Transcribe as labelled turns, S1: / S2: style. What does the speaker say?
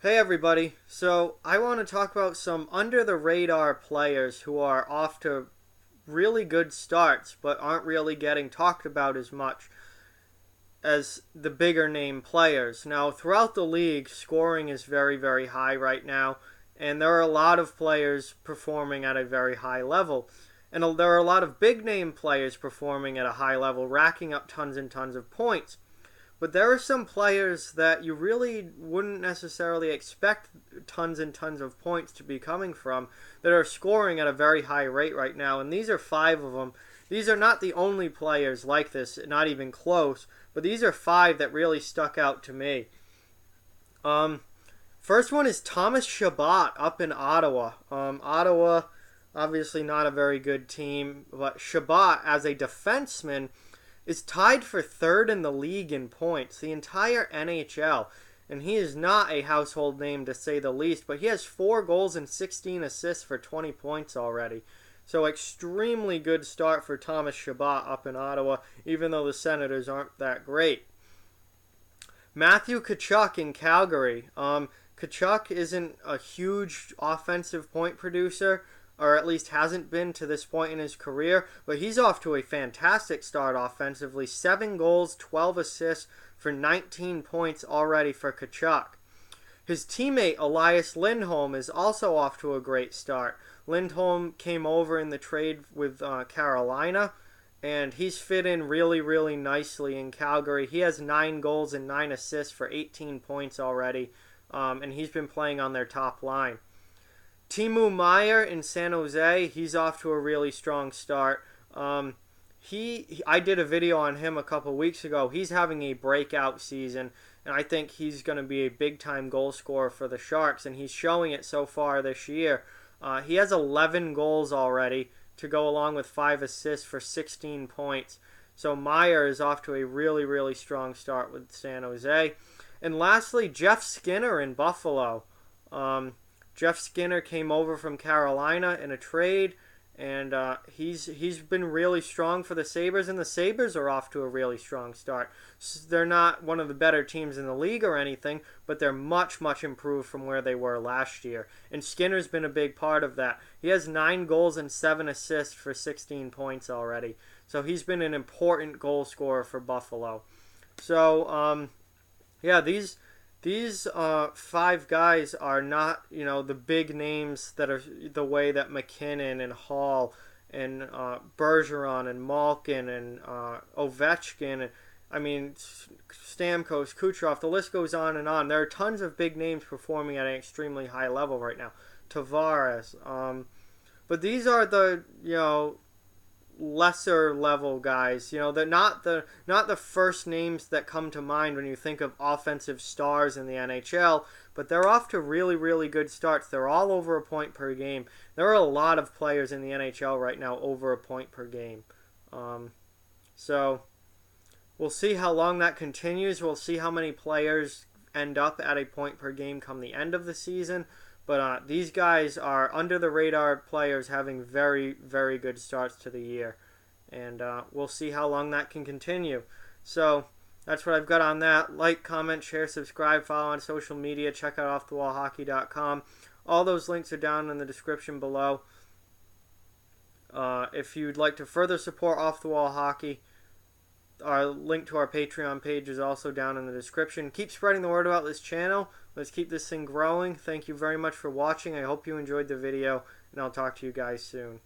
S1: Hey everybody, so I want to talk about some under the radar players who are off to really good starts but aren't really getting talked about as much as the bigger name players. Now, throughout the league, scoring is very, very high right now, and there are a lot of players performing at a very high level. And there are a lot of big name players performing at a high level, racking up tons and tons of points. But there are some players that you really wouldn't necessarily expect tons and tons of points to be coming from that are scoring at a very high rate right now. And these are five of them. These are not the only players like this, not even close, but these are five that really stuck out to me. Um, First one is Thomas Chabot up in Ottawa. Ottawa, obviously not a very good team, but Chabot as a defenseman is tied for third in the league in points, the entire NHL. And he is not a household name to say the least, but he has 4 goals and 16 assists for 20 points already. So extremely good start for Thomas Chabot up in Ottawa, even though the Senators aren't that great. Matthew Tkachuk in Calgary. Tkachuk isn't a huge offensive point producer, or at least hasn't been to this point in his career, but he's off to a fantastic start offensively. 7 goals, 12 assists for 19 points already for Tkachuk. His teammate Elias Lindholm is also off to a great start. Lindholm came over in the trade with Carolina, and he's fit in really, really nicely in Calgary. He has 9 goals and 9 assists for 18 points already, and he's been playing on their top line. Timo Meier in San Jose, he's off to a really strong start. I did a video on him a couple weeks ago. He's having a breakout season, and I think he's going to be a big-time goal scorer for the Sharks, and he's showing it so far this year. He has 11 goals already to go along with 5 assists for 16 points. So Meier is off to a really, really strong start with San Jose. And lastly, Jeff Skinner in Buffalo. Jeff Skinner came over from Carolina in a trade, and he's been really strong for the Sabres, and the Sabres are off to a really strong start. They're not one of the better teams in the league or anything, but they're much, much improved from where they were last year. And Skinner's been a big part of that. He has 9 goals and 7 assists for 16 points already. So he's been an important goal scorer for Buffalo. So, yeah, these 5 guys are not, the big names that are the way that McKinnon and Hall and Bergeron and Malkin and Ovechkin and Stamkos, Kucherov. The list goes on and on. There are tons of big names performing at an extremely high level right now. Tavares. But these are the lesser level guys. They're not the first names that come to mind when you think of offensive stars in the NHL, but they're off to really, really good starts. They're all over a point per game. There are a lot of players in the NHL right now over a point per game. So we'll see how long that continues. We'll see how many players end up at a point per game come the end of the season. But these guys are under the radar players having very, very good starts to the year. And we'll see how long that can continue. So that's what I've got on that. Like, comment, share, subscribe, follow on social media. Check out offthewallhockey.com. All those links are down in the description below. If you'd like to further support Off the Wall Hockey, our link to our Patreon page is also down in the description. Keep spreading the word about this channel. Let's keep this thing growing. Thank you very much for watching. I hope you enjoyed the video, and I'll talk to you guys soon.